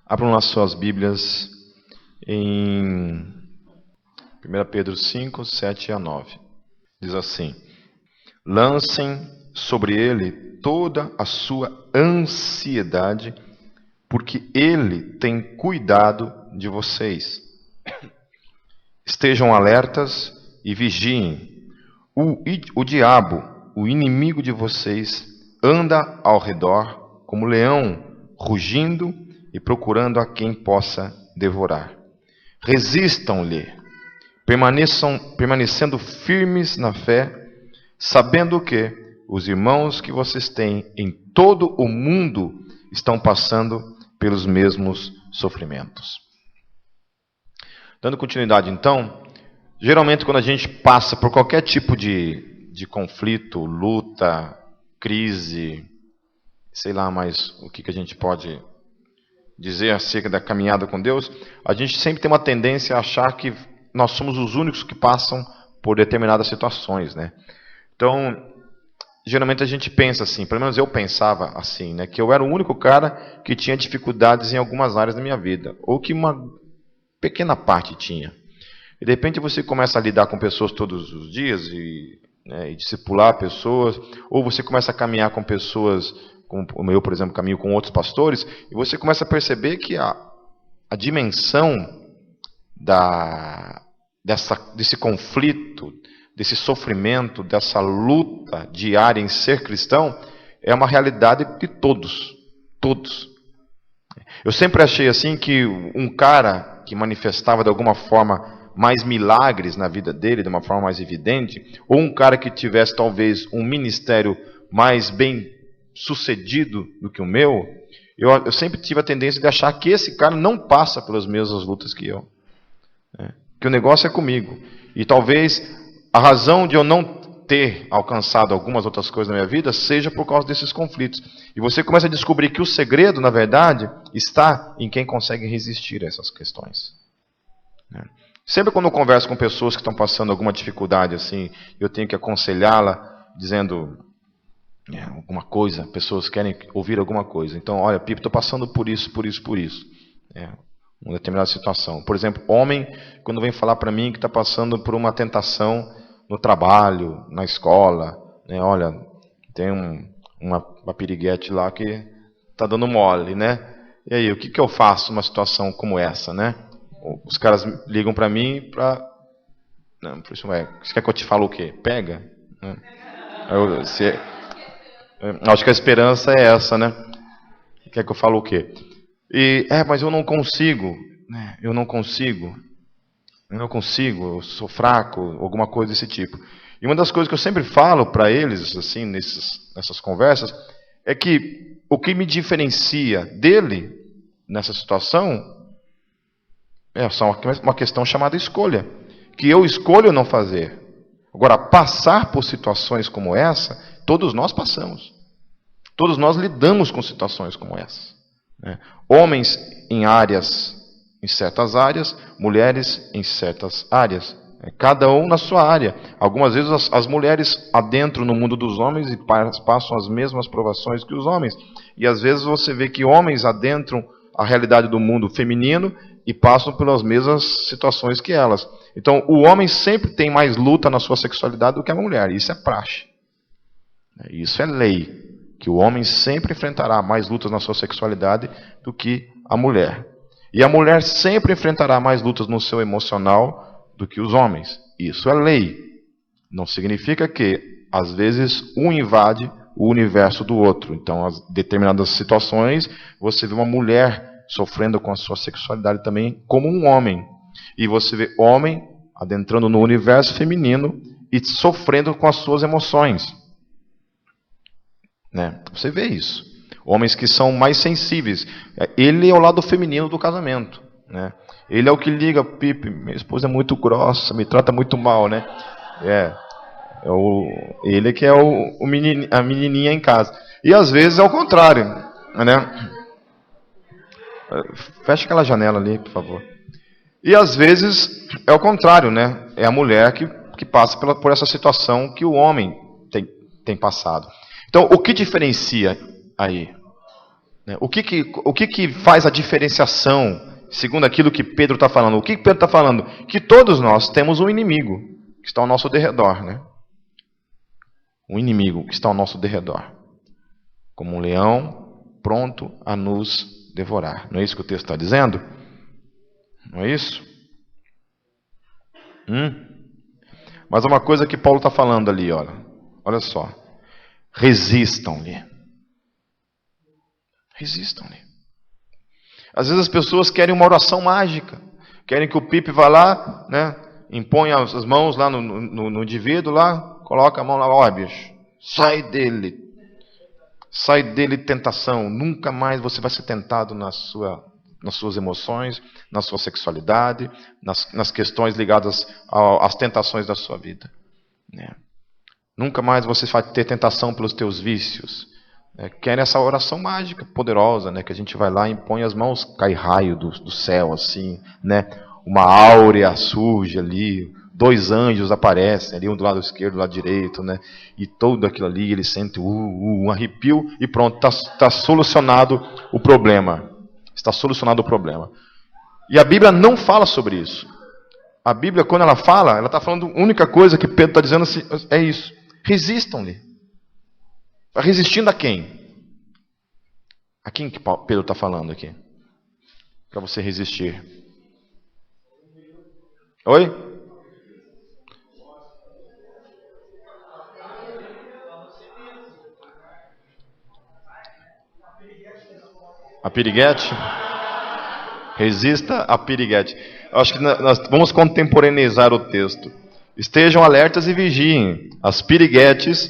Abram nas suas Bíblias em 1 Pedro 5, 7 a 9. Diz assim: lancem sobre ele toda a sua ansiedade, porque ele tem cuidado de vocês. Estejam alertas e vigiem. O diabo, o inimigo de vocês, anda ao redor como leão, rugindo e procurando a quem possa devorar. Resistam-lhe, permanecendo firmes na fé, sabendo que os irmãos que vocês têm em todo o mundo estão passando pelos mesmos sofrimentos. Dando continuidade então, geralmente quando a gente passa por qualquer tipo de conflito, luta, crise, sei lá mais o que a gente pode dizer acerca da caminhada com Deus, a gente sempre tem uma tendência a achar que nós somos os únicos que passam por determinadas situações, né? Então, geralmente a gente pensa assim, pelo menos eu pensava assim, né, que eu era o único cara que tinha dificuldades em algumas áreas da minha vida, ou que uma pequena parte tinha. E de repente você começa a lidar com pessoas todos os dias e discipular pessoas, ou você começa a caminhar com pessoas, como eu, por exemplo, caminho com outros pastores, e você começa a perceber que a dimensão desse conflito, desse sofrimento, dessa luta diária em ser cristão, é uma realidade de todos. Todos. Eu sempre achei assim que um cara que manifestava de alguma forma mais milagres na vida dele, de uma forma mais evidente, ou um cara que tivesse talvez um ministério mais bem sucedido do que o meu, eu sempre tive a tendência de achar que esse cara não passa pelas mesmas lutas que eu. Que o negócio é comigo. E talvez a razão de eu não ter alcançado algumas outras coisas na minha vida seja por causa desses conflitos. E você começa a descobrir que o segredo, na verdade, está em quem consegue resistir a essas questões. Sempre quando eu converso com pessoas que estão passando alguma dificuldade assim, eu tenho que aconselhá-la dizendo alguma coisa, pessoas querem ouvir alguma coisa. Então, olha, Pipo, estou passando por isso. Uma determinada situação. Por exemplo, homem, quando vem falar para mim que está passando por uma tentação no trabalho, na escola, né? Olha, tem uma piriguete lá que está dando mole, né? E aí, o que eu faço numa situação como essa, né? Os caras ligam para mim para... Você quer que eu te fale o quê? Pega? Né? Acho que a esperança é essa, né? Quer que eu fale o quê? Mas eu não consigo, né? Eu sou fraco, alguma coisa desse tipo. E uma das coisas que eu sempre falo para eles, assim, nessas conversas, é que o que me diferencia dele nessa situação é só uma questão chamada escolha, que eu escolho não fazer. Agora, passar por situações como essa, todos nós passamos. Todos nós lidamos com situações como essa. Homens em certas áreas, mulheres em certas áreas. Cada um na sua área. Algumas vezes as mulheres adentram no mundo dos homens e passam as mesmas provações que os homens. E às vezes você vê que homens adentram a realidade do mundo feminino e passam pelas mesmas situações que elas. Então o homem sempre tem mais luta na sua sexualidade do que a mulher. Isso é praxe. Isso é lei. Que o homem sempre enfrentará mais lutas na sua sexualidade do que a mulher. E a mulher sempre enfrentará mais lutas no seu emocional do que os homens. Isso é lei. Não significa que, às vezes, um invade o universo do outro. Então, em determinadas situações, você vê uma mulher sofrendo com a sua sexualidade também como um homem. E você vê homem adentrando no universo feminino e sofrendo com as suas emoções. Você vê isso. Homens que são mais sensíveis. Ele é o lado feminino do casamento. Ele é o que liga, Pipe, minha esposa é muito grossa, me trata muito mal. Ele que é a menininha em casa. E às vezes é o contrário. Fecha aquela janela ali, por favor. E às vezes é o contrário. É a mulher que passa por essa situação que o homem tem passado. Então, o que diferencia aí? Né? O que faz a diferenciação, segundo aquilo que Pedro está falando? O que Pedro está falando? Que todos nós temos um inimigo que está ao nosso derredor. Né? Um inimigo que está ao nosso derredor. Como um leão pronto a nos devorar. Não é isso que o texto está dizendo? Não é isso? Mas uma coisa que Paulo está falando ali, olha só. Resistam-lhe. Resistam-lhe. Às vezes as pessoas querem uma oração mágica. Querem que o Pipe vá lá, né, imponha as mãos lá no indivíduo, lá, coloca a mão lá, ó, bicho, sai dele. Sai dele tentação. Nunca mais você vai ser tentado nas suas emoções, na sua sexualidade, nas questões ligadas às tentações da sua vida. Né? Nunca mais você vai ter tentação pelos teus vícios. Querem essa oração mágica, poderosa, né? Que a gente vai lá e impõe as mãos, cai raio do céu, assim, né? Uma áurea surge ali, 2 anjos aparecem ali, um do lado esquerdo, do lado direito, né? E todo aquilo ali, ele sente um arrepio e pronto, está solucionado o problema. Está solucionado o problema. E a Bíblia não fala sobre isso. A Bíblia, quando ela fala, ela está falando, a única coisa que Pedro está dizendo assim, é isso. Resistam-lhe. Está resistindo a quem? A quem que Pedro está falando aqui? Para você resistir. Oi? A piriguete? Resista a piriguete. Acho que nós vamos contemporaneizar o texto. Estejam alertas e vigiem. As piriguetes,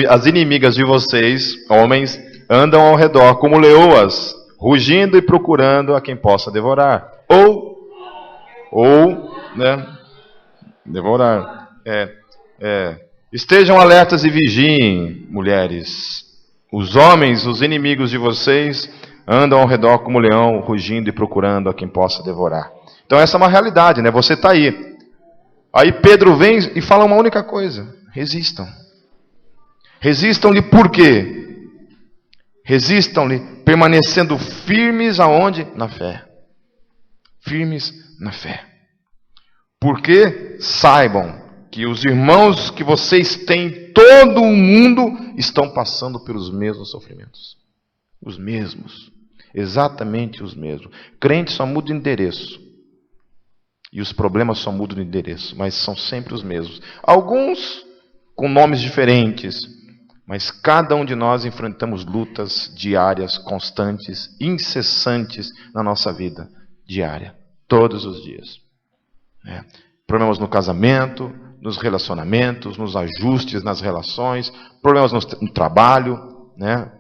as inimigas de vocês, homens, andam ao redor como leoas, rugindo e procurando a quem possa devorar. Ou, né, devorar. Estejam alertas e vigiem, mulheres. Os homens, os inimigos de vocês, andam ao redor como leão, rugindo e procurando a quem possa devorar. Então essa é uma realidade, né? Você está aí. Aí Pedro vem e fala uma única coisa. Resistam. Resistam-lhe por quê? Resistam-lhe permanecendo firmes aonde? Na fé. Firmes na fé. Porque saibam que os irmãos que vocês têm em todo o mundo estão passando pelos mesmos sofrimentos. Os mesmos. Exatamente os mesmos. Crente só muda de endereço. E os problemas só mudam de endereço. Mas são sempre os mesmos. Alguns com nomes diferentes. Mas cada um de nós enfrentamos lutas diárias, constantes, incessantes na nossa vida diária. Todos os dias. Problemas no casamento, nos relacionamentos, nos ajustes nas relações. Problemas no trabalho, né?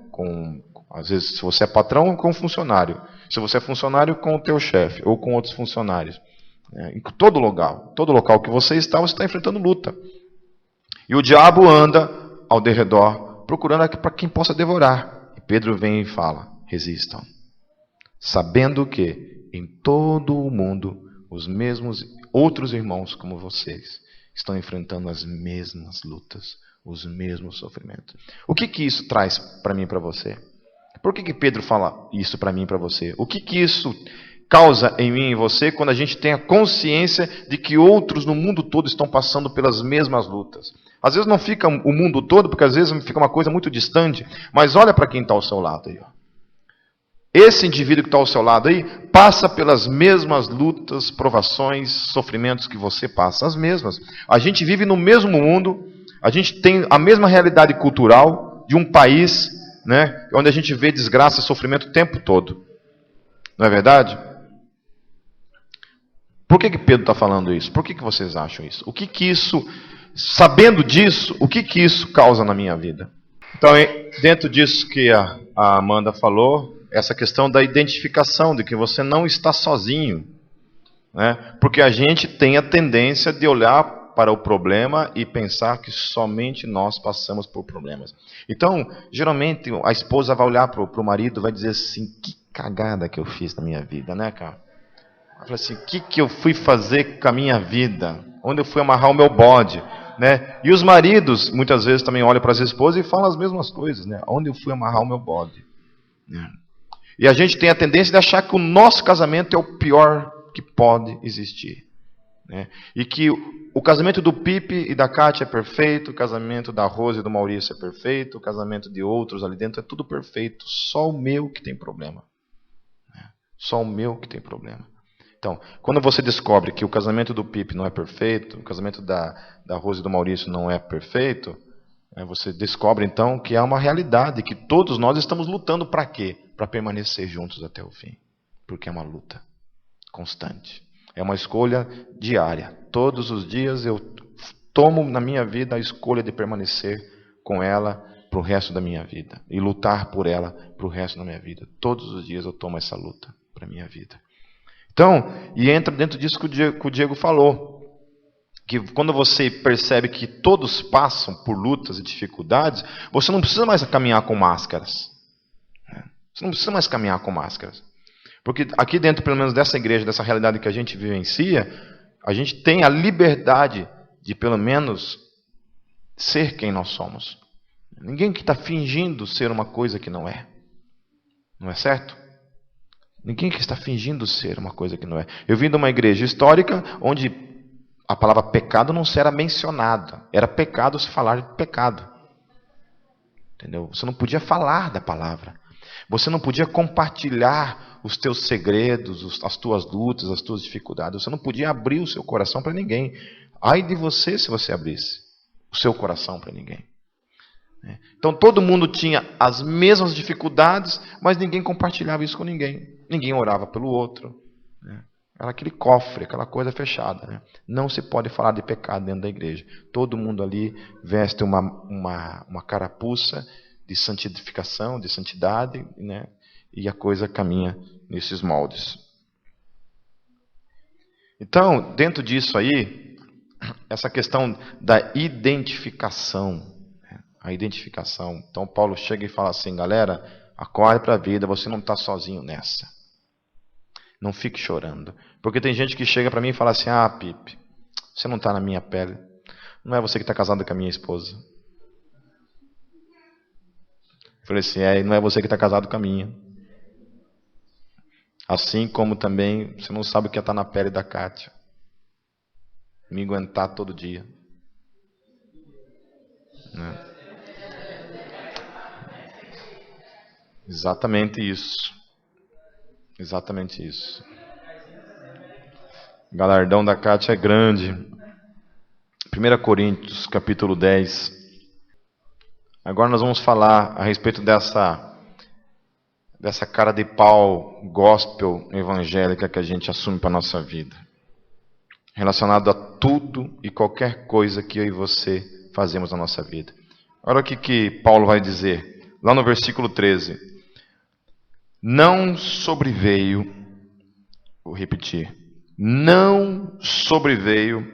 Às vezes, se você é patrão, com um funcionário. Se você é funcionário, com o teu chefe ou com outros funcionários. Em todo local que você está enfrentando luta. E o diabo anda ao derredor, procurando para quem possa devorar. E Pedro vem e fala, resistam. Sabendo que em todo o mundo, os mesmos outros irmãos como vocês estão enfrentando as mesmas lutas, os mesmos sofrimentos. O que isso traz para mim e para você? Por que Pedro fala isso para mim e para você? O que isso causa em mim e em você quando a gente tem a consciência de que outros no mundo todo estão passando pelas mesmas lutas? Às vezes não fica o mundo todo, porque às vezes fica uma coisa muito distante, mas olha para quem está ao seu lado aí. Esse indivíduo que está ao seu lado aí passa pelas mesmas lutas, provações, sofrimentos que você passa, as mesmas. A gente vive no mesmo mundo, a gente tem a mesma realidade cultural de um país, né, onde a gente vê desgraça e sofrimento o tempo todo. Não é verdade? Por que Pedro está falando isso? Por que vocês acham isso? O que isso, sabendo disso, o que isso causa na minha vida? Então, dentro disso que a Amanda falou, essa questão da identificação, de que você não está sozinho. Né? Porque a gente tem a tendência de olhar para o problema e pensar que somente nós passamos por problemas. Então, geralmente, a esposa vai olhar para o marido e vai dizer assim, que cagada que eu fiz na minha vida, né, cara? Ela fala assim, o que eu fui fazer com a minha vida? Onde eu fui amarrar o meu bode? Né? E os maridos, muitas vezes, também olham para as esposas e falam as mesmas coisas. Né? Onde eu fui amarrar o meu bode? E a gente tem a tendência de achar que o nosso casamento é o pior que pode existir. Né? E que o casamento do Pipe e da Kátia é perfeito, o casamento da Rose e do Maurício é perfeito, o casamento de outros ali dentro é tudo perfeito, só o meu que tem problema. Só o meu que tem problema. Então, quando você descobre que o casamento do Pipe não é perfeito, o casamento da Rose e do Maurício não é perfeito, você descobre então que há uma realidade, que todos nós estamos lutando para quê? Para permanecer juntos até o fim. Porque é uma luta constante. É uma escolha diária. Todos os dias eu tomo na minha vida a escolha de permanecer com ela para o resto da minha vida. E lutar por ela para o resto da minha vida. Todos os dias eu tomo essa luta para a minha vida. Então, e entra dentro disso que o Diego falou. Que quando você percebe que todos passam por lutas e dificuldades, você não precisa mais caminhar com máscaras. Você não precisa mais caminhar com máscaras. Porque aqui dentro, pelo menos dessa igreja, dessa realidade que a gente vivencia, a gente tem a liberdade de, pelo menos, ser quem nós somos. Ninguém que está fingindo ser uma coisa que não é. Não é certo? Ninguém que está fingindo ser uma coisa que não é. Eu vim de uma igreja histórica onde a palavra pecado não era mencionada. Era pecado se falar de pecado. Entendeu? Você não podia falar da palavra. Você não podia compartilhar os teus segredos, as tuas lutas, as tuas dificuldades. Você não podia abrir o seu coração para ninguém. Ai de você se você abrisse o seu coração para ninguém. Então todo mundo tinha as mesmas dificuldades, mas ninguém compartilhava isso com ninguém. Ninguém orava pelo outro. Era aquele cofre, aquela coisa fechada. Não se pode falar de pecado dentro da igreja. Todo mundo ali veste uma carapuça de santificação, de santidade, e a coisa caminha nesses moldes. Então, dentro disso aí, essa questão da identificação. A identificação. Então, Paulo chega e fala assim, galera, acorde para a vida, você não está sozinho nessa. Não fique chorando. Porque tem gente que chega para mim e fala assim, Pipe, você não está na minha pele. Não é você que está casado com a minha esposa. Eu falei assim, não é você que está casado com a minha. Assim como também você não sabe o que é estar na pele da Kátia. Me aguentar todo dia. Né? Exatamente isso. Exatamente isso. O galardão da Kátia é grande. 1 Coríntios, capítulo 10. Agora nós vamos falar a respeito dessa cara de pau gospel evangélica que a gente assume para a nossa vida. Relacionado a tudo e qualquer coisa que eu e você fazemos na nossa vida. Olha o que Paulo vai dizer. Lá no versículo 13. Não sobreveio, vou repetir, não sobreveio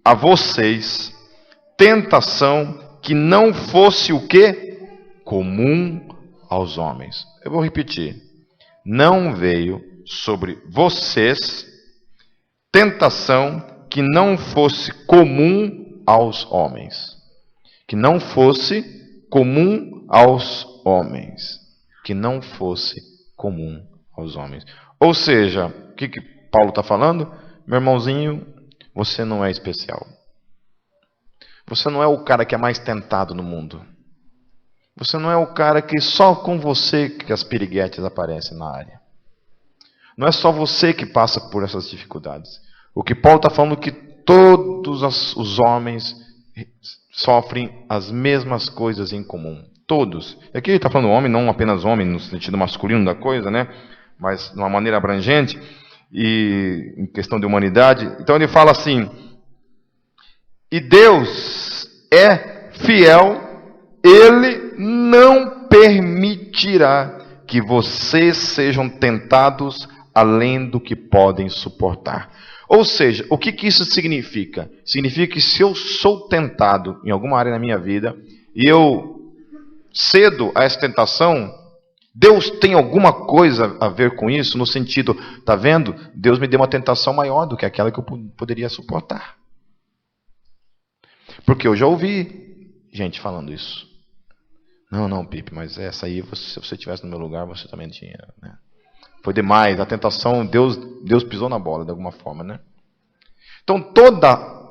a vocês tentação que não fosse o quê? Comum aos homens. Eu vou repetir. Não veio sobre vocês tentação que não fosse comum aos homens. Que não fosse comum aos homens. Que não fosse comum aos homens. Ou seja, o que Paulo está falando? Meu irmãozinho, você não é especial. Você não é o cara que é mais tentado no mundo. Você não é o cara que só com você que as piriguetes aparecem na área. Não é só você que passa por essas dificuldades. O que Paulo está falando é que todos os homens sofrem as mesmas coisas em comum. Todos. E aqui ele está falando homem, não apenas homem no sentido masculino da coisa, mas de uma maneira abrangente e em questão de humanidade. Então ele fala assim, e Deus é fiel, Ele não permitirá que vocês sejam tentados além do que podem suportar. Ou seja, o que isso significa? Significa que se eu sou tentado em alguma área da minha vida e eu cedo a essa tentação, Deus tem alguma coisa a ver com isso, no sentido, tá vendo? Deus me deu uma tentação maior do que aquela que eu poderia suportar. Porque eu já ouvi gente falando isso. Não, Pipe, mas essa aí, se você estivesse no meu lugar, você também tinha. Foi demais, a tentação, Deus pisou na bola de alguma forma, né? Então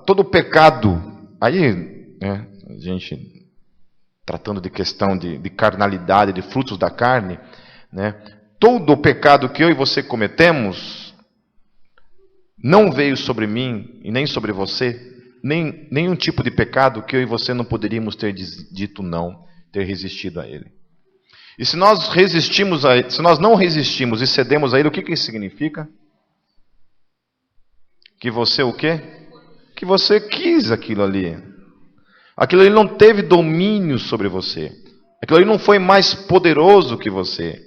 todo pecado, aí, né, a gente tratando de questão de carnalidade, de frutos da carne, né? Todo o pecado que eu e você cometemos não veio sobre mim e nem sobre você, nenhum tipo de pecado que eu e você não poderíamos ter dito não, ter resistido a ele. E se nós resistimos a ele, se nós não resistimos e cedemos a ele, o que isso significa? Que você o quê? Que você quis aquilo ali. Aquilo ali não teve domínio sobre você. Aquilo ali não foi mais poderoso que você.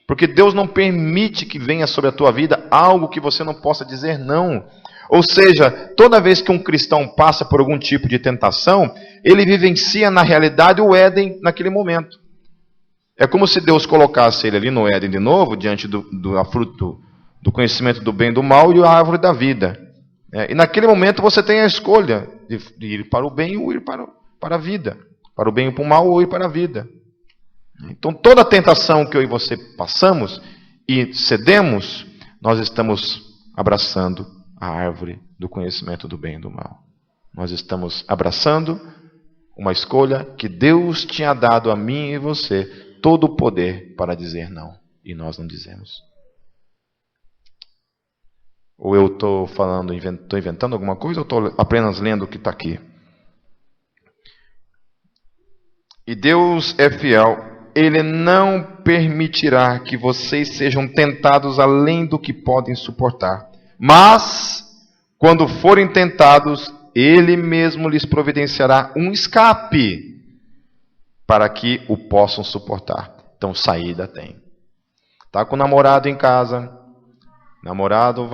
Porque Deus não permite que venha sobre a tua vida algo que você não possa dizer não. Ou seja, toda vez que um cristão passa por algum tipo de tentação, ele vivencia na realidade o Éden naquele momento. É como se Deus colocasse ele ali no Éden de novo, diante do fruto do conhecimento do bem e do mal e a árvore da vida. E naquele momento você tem a escolha de ir para o bem ou ir para a vida. Para o bem ou para o mal ou ir para a vida. Então toda tentação que eu e você passamos e cedemos, nós estamos abraçando a árvore do conhecimento do bem e do mal. Nós estamos abraçando uma escolha que Deus tinha dado a mim e você todo o poder para dizer não. E nós não dizemos. Ou eu estou falando, estou inventando alguma coisa ou estou apenas lendo o que está aqui? E Deus é fiel. Ele não permitirá que vocês sejam tentados além do que podem suportar. Mas, quando forem tentados, Ele mesmo lhes providenciará um escape para que o possam suportar. Então, saída tem. Está com o namorado em casa, namorado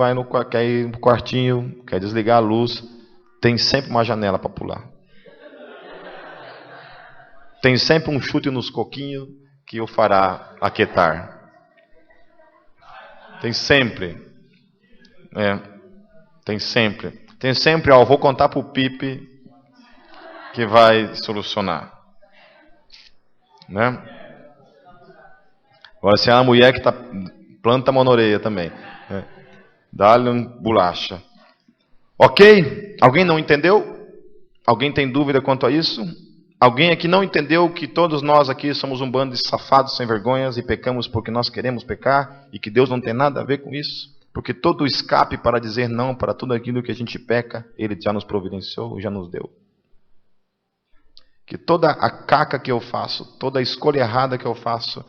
quer ir no quartinho, quer desligar a luz, tem sempre uma janela para pular. Tem sempre um chute nos coquinhos que o fará aquietar. Tem sempre. Tem sempre. Tem sempre, vou contar para o Pipe que vai solucionar. Né? Agora, se é uma mulher que planta monoreia também. Dá-lhe um bolacha. Ok? Alguém não entendeu? Alguém tem dúvida quanto a isso? Alguém aqui não entendeu que todos nós aqui somos um bando de safados sem vergonhas e pecamos porque nós queremos pecar e que Deus não tem nada a ver com isso? Porque todo o escape para dizer não para tudo aquilo que a gente peca, Ele já nos providenciou, já nos deu. Que toda a caca que eu faço, toda a escolha errada que eu faço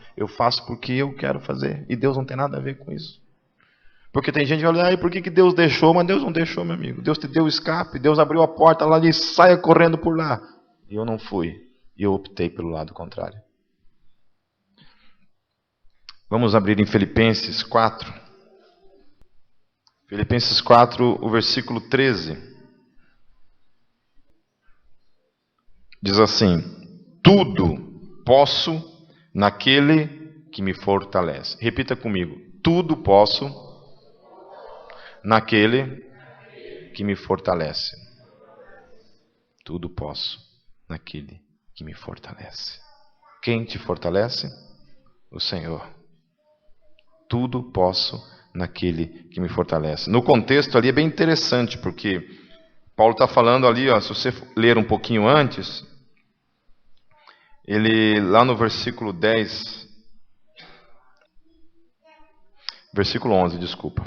porque eu quero fazer. E Deus não tem nada a ver com isso. Porque tem gente que olha, por que Deus deixou? Mas Deus não deixou, meu amigo. Deus te deu o escape, Deus abriu a porta lá e saia correndo por lá. E eu não fui. E eu optei pelo lado contrário. Vamos abrir em Filipenses 4. Filipenses 4, o versículo 13. Diz assim: tudo posso naquele que me fortalece. Repita comigo. Tudo posso naquele que me fortalece. Tudo posso naquele que me fortalece. Quem te fortalece? O Senhor. Tudo posso naquele que me fortalece. No contexto ali é bem interessante, porque Paulo está falando ali, se você ler um pouquinho antes, ele lá no versículo 10, versículo 11, desculpa.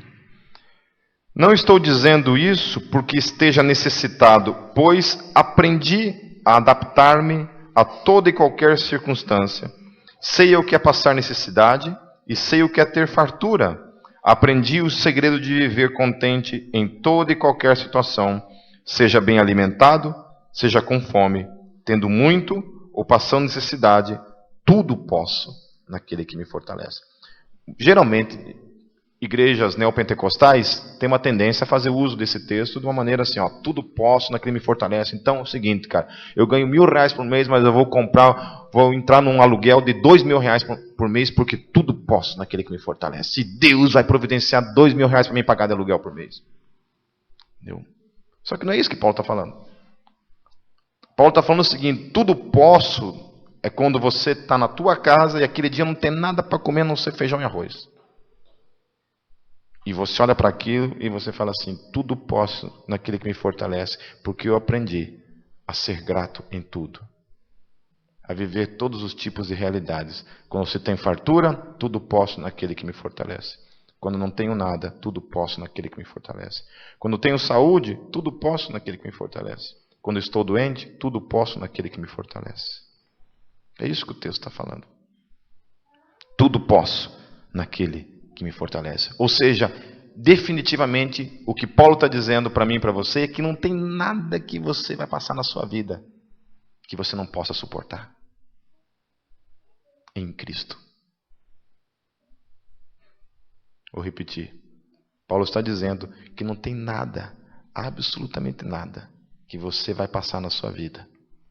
Não estou dizendo isso porque esteja necessitado, pois aprendi a adaptar-me a toda e qualquer circunstância. Sei o que é passar necessidade e sei o que é ter fartura. Aprendi o segredo de viver contente em toda e qualquer situação, seja bem alimentado, seja com fome, tendo muito ou passando necessidade, tudo posso naquele que me fortalece. Geralmente, igrejas neopentecostais têm uma tendência a fazer uso desse texto de uma maneira assim, tudo posso naquele que me fortalece. Então é o seguinte, cara, eu ganho R$1.000 por mês, mas eu vou entrar num aluguel de R$2.000 por mês, porque tudo posso naquele que me fortalece. E Deus vai providenciar R$2.000 para mim pagar de aluguel por mês. Entendeu? Só que não é isso que Paulo está falando. Paulo está falando o seguinte: tudo posso é quando você está na tua casa e aquele dia não tem nada para comer a não ser feijão e arroz. E você olha para aquilo e você fala assim: tudo posso naquele que me fortalece, porque eu aprendi a ser grato em tudo, a viver todos os tipos de realidades. Quando você tem fartura, tudo posso naquele que me fortalece. Quando não tenho nada, tudo posso naquele que me fortalece. Quando tenho saúde, tudo posso naquele que me fortalece. Quando estou doente, tudo posso naquele que me fortalece. É isso que o texto está falando. Tudo posso naquele que me fortalece. Ou seja, definitivamente o que Paulo está dizendo para mim e para você é que não tem nada que você vai passar na sua vida que você não possa suportar em Cristo. Vou repetir. Paulo está dizendo que não tem nada, absolutamente nada, que você vai passar na sua vida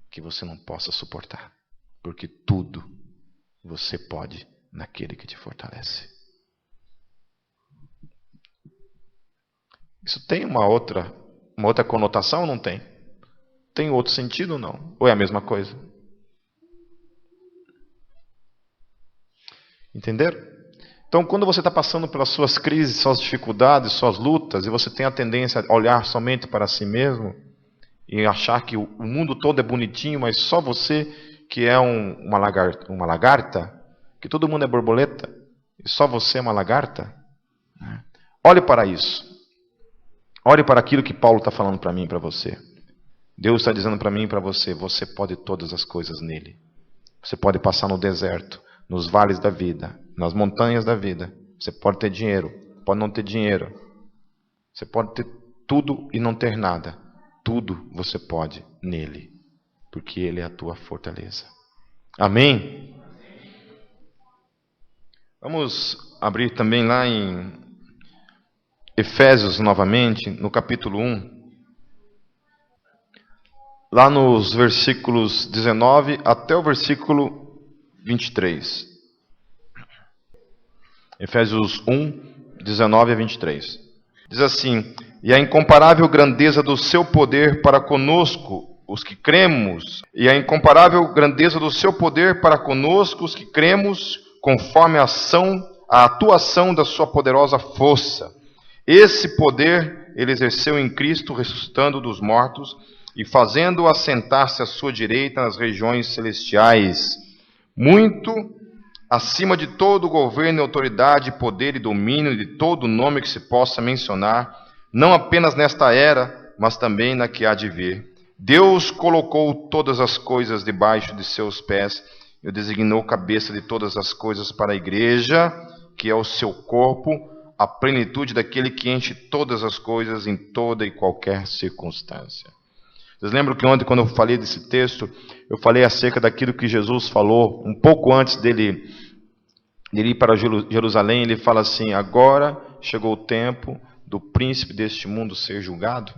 que você não possa suportar. Porque tudo você pode naquele que te fortalece. Isso tem uma outra conotação ou não tem? Tem outro sentido ou não? Ou é a mesma coisa? Entenderam? Então, quando você está passando pelas suas crises, suas dificuldades, suas lutas, e você tem a tendência a olhar somente para si mesmo e achar que o mundo todo é bonitinho, mas só você que é uma lagarta, que todo mundo é borboleta, e só você é uma lagarta, olhe para isso. Olhe para aquilo que Paulo está falando para mim e para você. Deus está dizendo para mim e para você: você pode todas as coisas nele. Você pode passar no deserto, nos vales da vida, nas montanhas da vida. Você pode ter dinheiro, pode não ter dinheiro. Você pode ter tudo e não ter nada. Tudo você pode nele, porque ele é a tua fortaleza. Amém? Vamos abrir também lá em Efésios novamente, no capítulo 1. Lá nos versículos 19 até o versículo 23. Efésios 1, 19 a 23. Diz assim: e a incomparável grandeza do seu poder para conosco, os que cremos, e a incomparável grandeza do seu poder para conosco, os que cremos, conforme a atuação da sua poderosa força. Esse poder ele exerceu em Cristo, ressuscitando dos mortos e fazendo-o assentar-se à sua direita nas regiões celestiais, muito acima de todo governo, autoridade, poder e domínio, de todo nome que se possa mencionar, não apenas nesta era, mas também na que há de vir. Deus colocou todas as coisas debaixo de seus pés e o designou cabeça de todas as coisas para a igreja, que é o seu corpo, a plenitude daquele que enche todas as coisas em toda e qualquer circunstância. Vocês lembram que ontem, quando eu falei desse texto, eu falei acerca daquilo que Jesus falou, um pouco antes dele ir para Jerusalém. Ele fala assim: agora chegou o tempo do príncipe deste mundo ser julgado.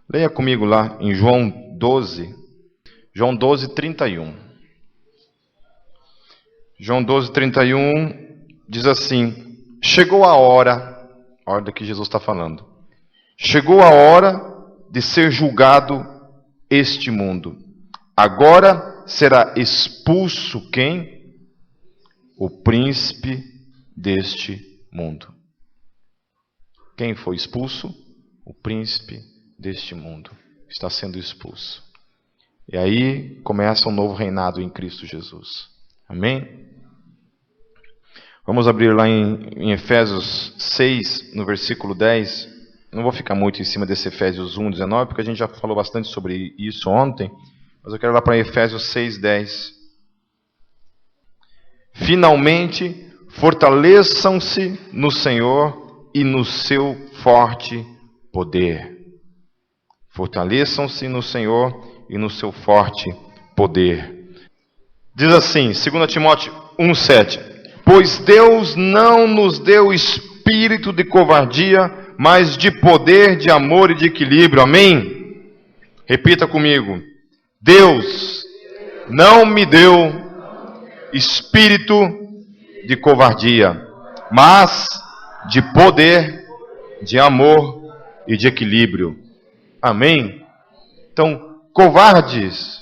Leia comigo lá em João 12, 31. João 12, 31 diz assim: chegou a hora que Jesus está falando, chegou a hora de ser julgado este mundo. Agora será expulso quem? O príncipe deste mundo. Quem foi expulso? O príncipe deste mundo está sendo expulso. E aí começa um novo reinado em Cristo Jesus. Amém? Vamos abrir lá em Efésios 6, no versículo 10. Não vou ficar muito em cima desse Efésios 1, 19, porque a gente já falou bastante sobre isso ontem. Mas eu quero ir lá para Efésios 6, 10. Finalmente, fortaleçam-se no Senhor e no seu forte poder. Fortaleçam-se no Senhor e no seu forte poder. Diz assim, 2 Timóteo 1, 7. Pois Deus não nos deu espírito de covardia, mas de poder, de amor e de equilíbrio. Amém? Repita comigo. Deus não me deu espírito de covardia, mas de poder, de amor e de equilíbrio. Amém? Então, covardes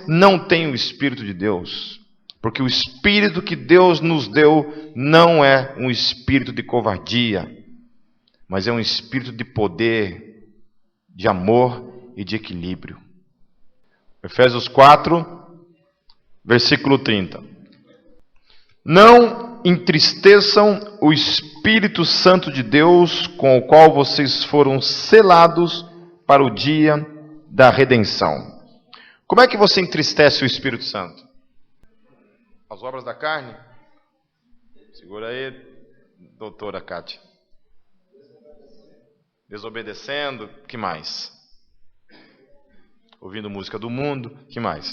não têm o Espírito de Deus. Porque o espírito que Deus nos deu não é um espírito de covardia, mas é um espírito de poder, de amor e de equilíbrio. Efésios 4, versículo 30. Não entristeçam o Espírito Santo de Deus, com o qual vocês foram selados para o dia da redenção. Como é que você entristece o Espírito Santo? As obras da carne? Segura aí, doutora Kátia. Desobedecendo, que mais? Ouvindo música do mundo, que mais?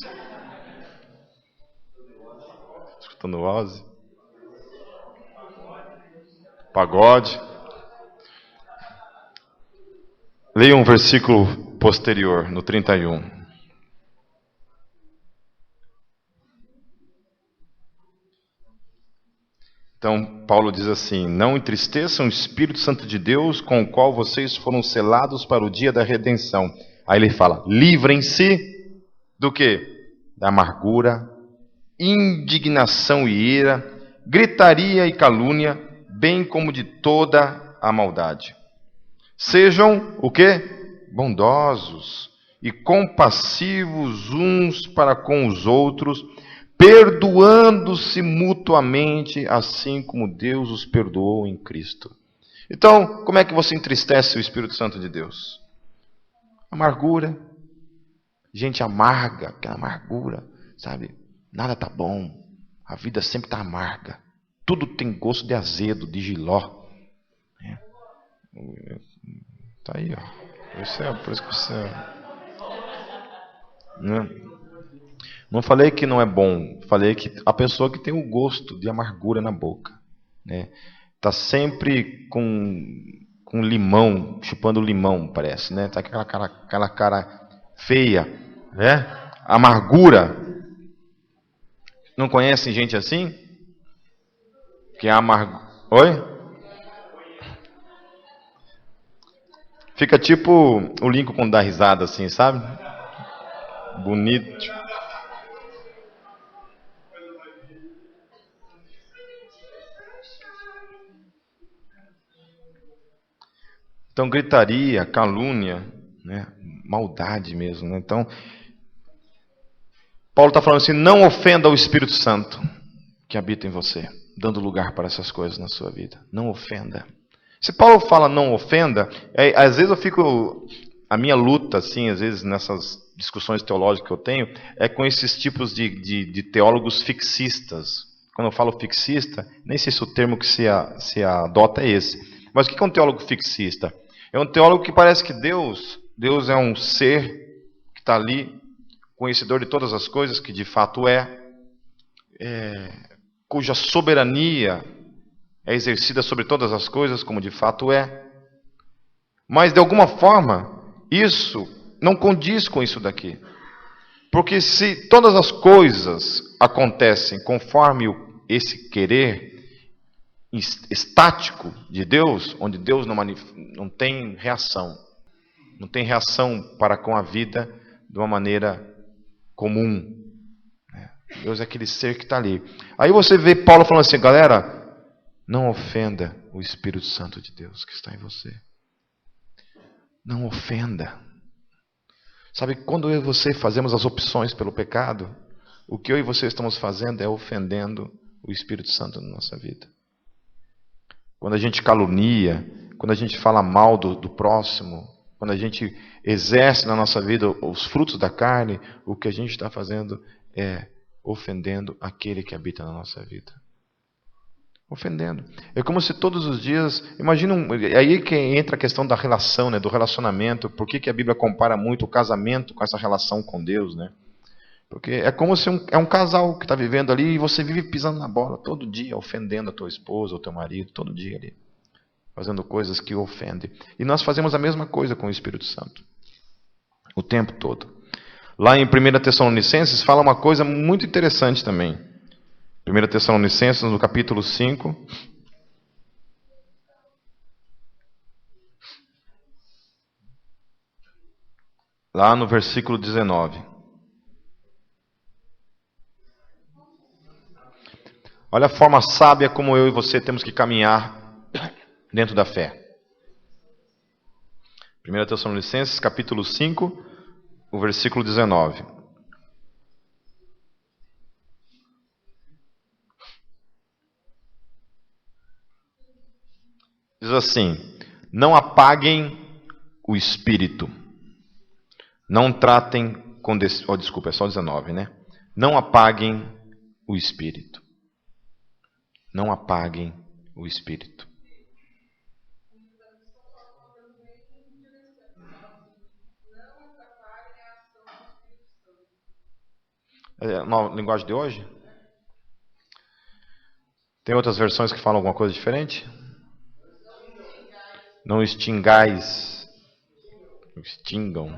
Escutando Ozzy. Pagode. Leia um versículo posterior, no 31. Então, Paulo diz assim: não entristeçam o Espírito Santo de Deus, com o qual vocês foram selados para o dia da redenção. Aí ele fala: livrem-se do quê? Da amargura, indignação e ira, gritaria e calúnia, bem como de toda a maldade. Sejam o quê? Bondosos e compassivos uns para com os outros, perdoando-se mutuamente, assim como Deus os perdoou em Cristo. Então, como é que você entristece o Espírito Santo de Deus? Amargura. Gente amarga, aquela amargura, sabe? Nada tá bom. A vida sempre tá amarga. Tudo tem gosto de azedo, de jiló. Tá aí, ó. Por isso que você... Não falei que não é bom. Falei que a pessoa que tem o gosto de amargura na boca, né? Tá sempre com limão, chupando limão, parece, né? Tá aquela cara feia, né? Amargura. Não conhecem gente assim? Que é amargo. Oi? Fica tipo o Lincoln quando dá risada assim, sabe? Bonito. Então, gritaria, calúnia, né? Maldade mesmo, né? Então, Paulo está falando assim: não ofenda o Espírito Santo que habita em você, dando lugar para essas coisas na sua vida. Não ofenda. Se Paulo fala não ofenda, às vezes eu fico... A minha luta, assim, às vezes nessas discussões teológicas que eu tenho, é com esses tipos de teólogos fixistas. Quando eu falo fixista, nem sei se o termo que se adota é esse. Mas o que é um teólogo fixista? É um teólogo que parece que Deus é um ser que está ali, conhecedor de todas as coisas, que de fato cuja soberania é exercida sobre todas as coisas, como de fato é. Mas de alguma forma, isso não condiz com isso daqui. Porque se todas as coisas acontecem conforme esse querer estático de Deus, onde Deus não tem reação, não tem reação para com a vida de uma maneira comum. Deus é aquele ser que está ali. Aí você vê Paulo falando assim: galera, não ofenda o Espírito Santo de Deus que está em você. Não ofenda. Sabe, quando eu e você fazemos as opções pelo pecado, o que eu e você estamos fazendo é ofendendo o Espírito Santo na nossa vida. Quando a gente calunia, quando a gente fala mal do próximo, quando a gente exerce na nossa vida os frutos da carne, o que a gente está fazendo é ofendendo aquele que habita na nossa vida. Ofendendo. É como se todos os dias... Imagina, aí que entra a questão da relação, né, do relacionamento. Por que a Bíblia compara muito o casamento com essa relação com Deus, né? Porque é como se é um casal que está vivendo ali e você vive pisando na bola todo dia, ofendendo a tua esposa ou teu marido, todo dia ali, fazendo coisas que ofendem. E nós fazemos a mesma coisa com o Espírito Santo, o tempo todo. Lá em 1 Tessalonicenses fala uma coisa muito interessante também. 1 Tessalonicenses, no capítulo 5. Lá no versículo 19. Olha a forma sábia como eu e você temos que caminhar dentro da fé. 1 Tessalonicenses, capítulo 5, o versículo 19. Diz assim: não apaguem o espírito. Não tratem com... desculpa, é só 19, né? Não apaguem o espírito. Não apaguem o espírito. É na linguagem de hoje? Tem outras versões que falam alguma coisa diferente? Não extingais. Extingam.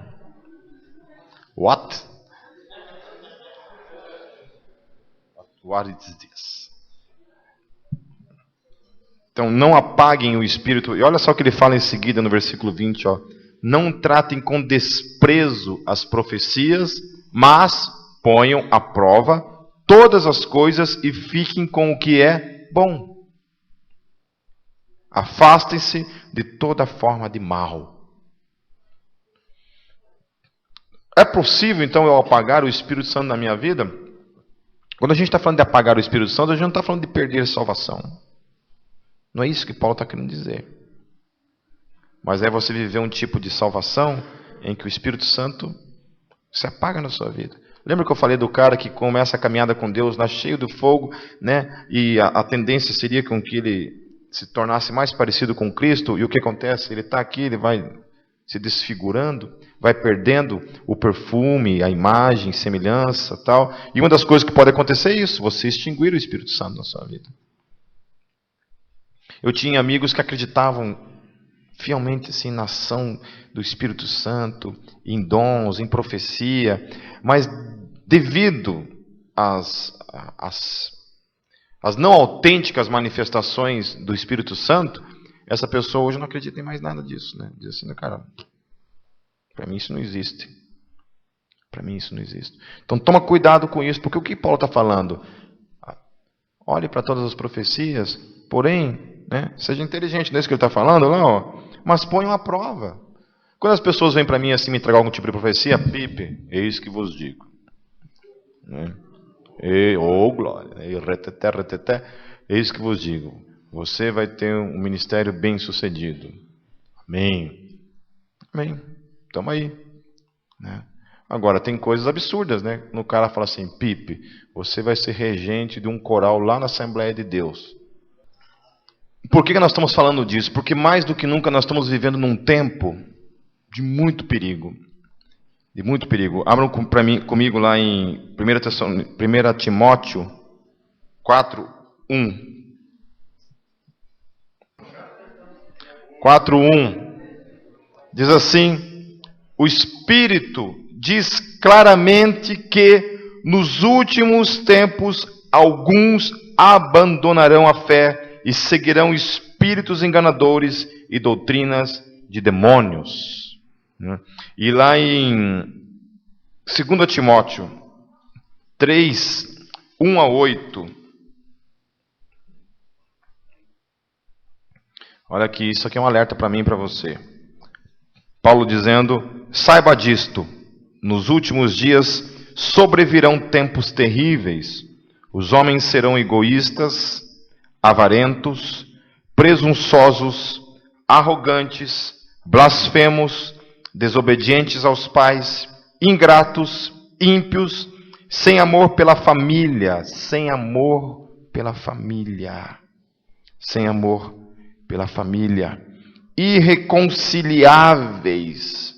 What? What is this? Então, não apaguem o espírito. E olha só o que ele fala em seguida no versículo 20. Ó. Não tratem com desprezo as profecias, mas ponham à prova todas as coisas e fiquem com o que é bom. Afastem-se de toda forma de mal. É possível, então, eu apagar o Espírito Santo na minha vida? Quando a gente está falando de apagar o Espírito Santo, a gente não está falando de perder a salvação. Não é isso que Paulo está querendo dizer. Mas é você viver um tipo de salvação em que o Espírito Santo se apaga na sua vida. Lembra que eu falei do cara que começa a caminhada com Deus lá cheio do fogo, né? E a tendência seria com que ele se tornasse mais parecido com Cristo. E o que acontece? Ele está aqui, ele vai se desfigurando, vai perdendo o perfume, a imagem, semelhança, tal. E uma das coisas que pode acontecer é isso, você extinguir o Espírito Santo na sua vida. Eu tinha amigos que acreditavam fielmente assim, na ação do Espírito Santo, em dons, em profecia, mas devido às não autênticas manifestações do Espírito Santo, essa pessoa hoje não acredita em mais nada disso, né? Diz assim, cara, para mim isso não existe. Para mim isso não existe. Então toma cuidado com isso, porque o que Paulo está falando? Olhe para todas as profecias, porém, né, seja inteligente nisso que ele está falando, lá, ó, mas ponham à prova. Quando as pessoas vêm para mim assim me entregar algum tipo de profecia, pipe, eis que vos digo. Né? Glória, reteté, eis que vos digo. Você vai ter um ministério bem sucedido. Amém. Amém. Estamos aí. Né? Agora, tem coisas absurdas, né? No cara fala assim, Pipe, você vai ser regente de um coral lá na Assembleia de Deus. Por que nós estamos falando disso? Porque mais do que nunca nós estamos vivendo num tempo de muito perigo. De muito perigo. Abram comigo lá em 1 Timóteo 4:1. 4:1 diz assim: o Espírito diz claramente que nos últimos tempos alguns abandonarão a fé e seguirão espíritos enganadores e doutrinas de demônios. E lá em 2 Timóteo 3:1-8, olha aqui, isso aqui é um alerta para mim e para você. Paulo dizendo, saiba disto, nos últimos dias sobrevirão tempos terríveis. Os homens serão egoístas, avarentos, presunçosos, arrogantes, blasfemos, desobedientes aos pais, ingratos, ímpios, sem amor pela família, sem amor pela família, irreconciliáveis,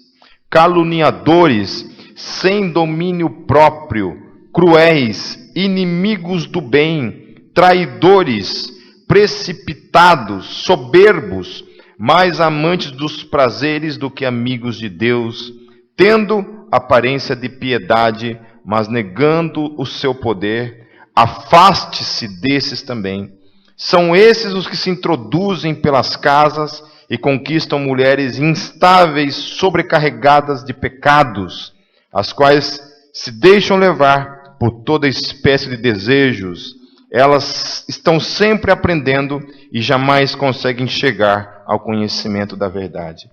caluniadores, sem domínio próprio, cruéis, inimigos do bem, traidores, precipitados, soberbos, mais amantes dos prazeres do que amigos de Deus, tendo aparência de piedade, mas negando o seu poder. Afaste-se desses também. São esses os que se introduzem pelas casas e conquistam mulheres instáveis, sobrecarregadas de pecados, as quais se deixam levar por toda espécie de desejos, Elas estão sempre aprendendo e jamais conseguem chegar ao conhecimento da verdade.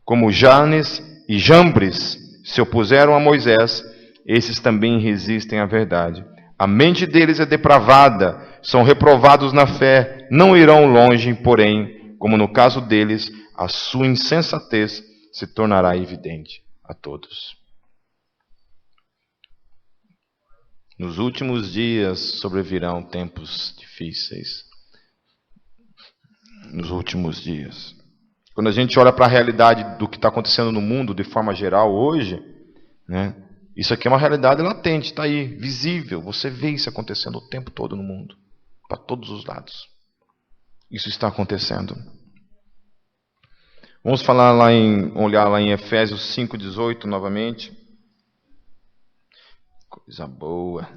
Como Janes e Jambres se opuseram a Moisés, esses também resistem à verdade. A mente deles é depravada, são reprovados na fé, não irão longe, porém, como no caso deles, a sua insensatez se tornará evidente a todos. Nos últimos dias sobrevirão tempos difíceis. Nos últimos dias. Quando a gente olha para a realidade do que está acontecendo no mundo de forma geral hoje, né, isso aqui é uma realidade latente, está aí, visível. Você vê isso acontecendo o tempo todo no mundo, para todos os lados. Isso está acontecendo. Vamos olhar lá em Efésios 5,18 novamente. Coisa boa.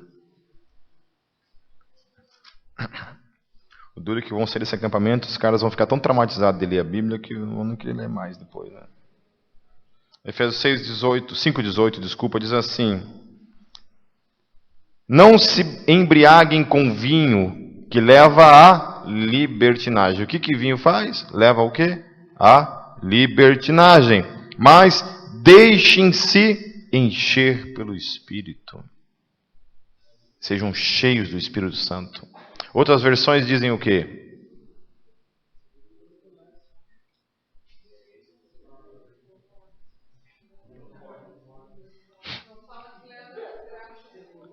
O duro é que vão ser esse acampamento, os caras vão ficar tão traumatizados de ler a Bíblia que eu não queria ler mais depois. Né? Efésios 5,18, desculpa, diz assim: não se embriaguem com vinho que leva à libertinagem. O que vinho faz? Leva ao quê? A libertinagem. Mas deixem-se encher pelo Espírito. Sejam cheios do Espírito Santo. Outras versões dizem o quê?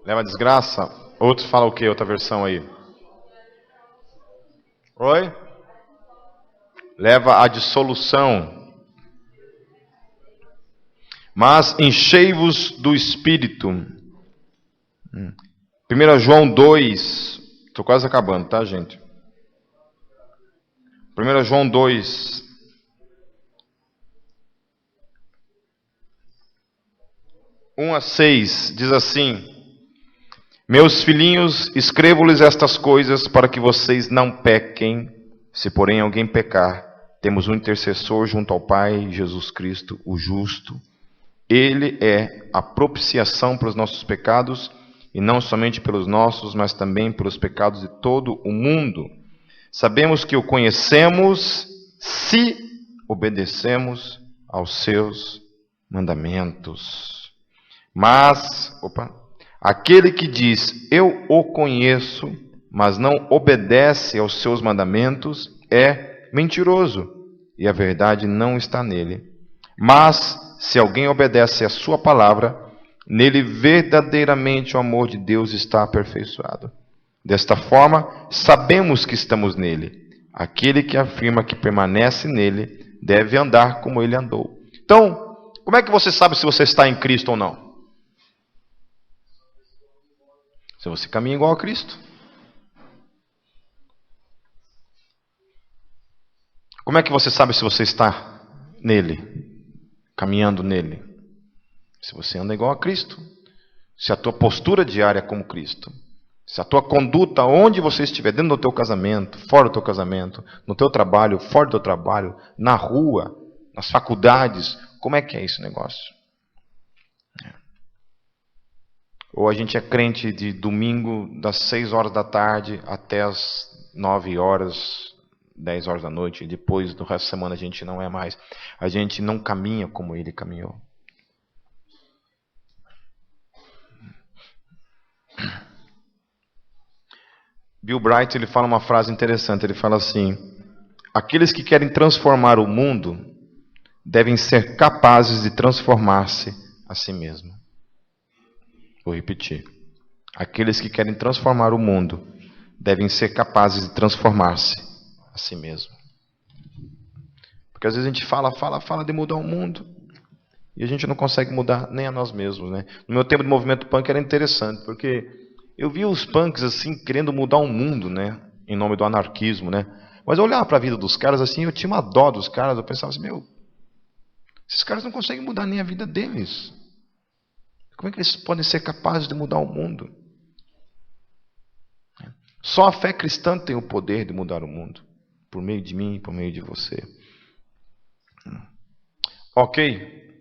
Leva a desgraça? Outros falam o quê? Outra versão aí. Oi? Leva a dissolução. Mas enchei-vos do Espírito. 1 João 2. Estou quase acabando, tá, gente? 1 João 2. (1 a 6) diz assim: meus filhinhos, escrevo-lhes estas coisas para que vocês não pequem. Se porém alguém pecar, temos um intercessor junto ao Pai, Jesus Cristo, o justo. Ele é a propiciação para os nossos pecados, e não somente pelos nossos, mas também pelos pecados de todo o mundo. Sabemos que o conhecemos se obedecemos aos seus mandamentos. Mas, aquele que diz, eu o conheço, mas não obedece aos seus mandamentos, é mentiroso, e a verdade não está nele. Mas, se alguém obedece à sua palavra, nele verdadeiramente o amor de Deus está aperfeiçoado. Desta forma, sabemos que estamos nele. Aquele que afirma que permanece nele, deve andar como ele andou. Então, como é que você sabe se você está em Cristo ou não? Se você caminha igual a Cristo. Como é que você sabe se você está nele? Caminhando nele. Se você anda igual a Cristo. Se a tua postura diária é como Cristo. Se a tua conduta, onde você estiver, dentro do teu casamento, fora do teu casamento, no teu trabalho, fora do teu trabalho, na rua, nas faculdades, como é que é esse negócio? Ou a gente é crente de domingo, das 6 horas da tarde até as 9 horas, 10 horas da noite, e depois do resto da semana a gente não é mais. A gente não caminha como ele caminhou. Bill Bright, ele fala uma frase interessante, ele fala assim: aqueles que querem transformar o mundo devem ser capazes de transformar-se a si mesmo. Vou repetir. Aqueles que querem transformar o mundo devem ser capazes de transformar-se a si mesmo. Porque às vezes a gente fala de mudar o mundo e a gente não consegue mudar nem a nós mesmos, né? No meu tempo de movimento punk era interessante, porque eu via os punks assim querendo mudar o mundo, né? Em nome do anarquismo, né? Mas eu olhava para a vida dos caras assim, eu tinha uma dó dos caras, eu pensava assim, esses caras não conseguem mudar nem a vida deles. Como é que eles podem ser capazes de mudar o mundo? Só a fé cristã tem o poder de mudar o mundo. Por meio de mim e por meio de você. Ok?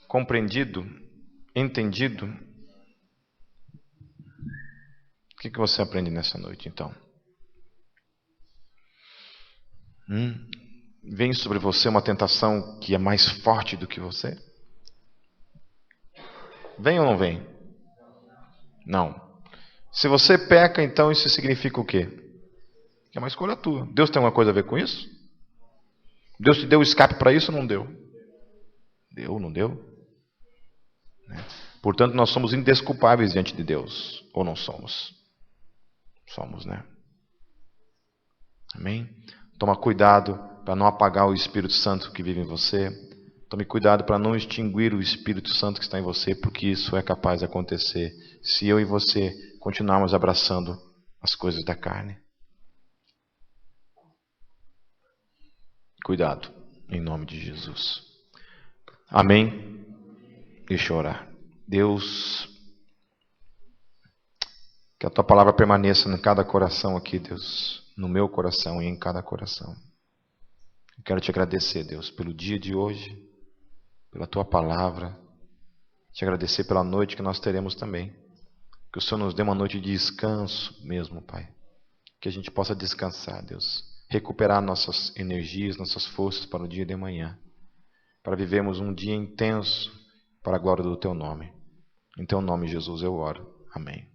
Compreendido? Entendido? que você aprende nessa noite, então? Vem sobre você uma tentação que é mais forte do que você? Vem ou não vem? Não. Se você peca, então isso significa o quê? Que é uma escolha tua. Deus tem alguma coisa a ver com isso? Deus te deu escape para isso ou não deu? Deu, não deu? Portanto, nós somos indesculpáveis diante de Deus. Ou não somos? Somos, né? Amém? Toma cuidado para não apagar o Espírito Santo que vive em você. Tome cuidado para não extinguir o Espírito Santo que está em você, porque isso é capaz de acontecer se eu e você continuarmos abraçando as coisas da carne. Cuidado, em nome de Jesus. Amém? Deixa eu orar. Deus, que a Tua palavra permaneça em cada coração aqui, Deus. No meu coração e em cada coração. Eu quero te agradecer, Deus, pelo dia de hoje, pela Tua palavra. Te agradecer pela noite que nós teremos também. Que o Senhor nos dê uma noite de descanso mesmo, Pai. Que a gente possa descansar, Deus. Recuperar nossas energias, nossas forças para o dia de amanhã. Para vivermos um dia intenso para a glória do Teu nome. Em Teu nome, Jesus, eu oro. Amém.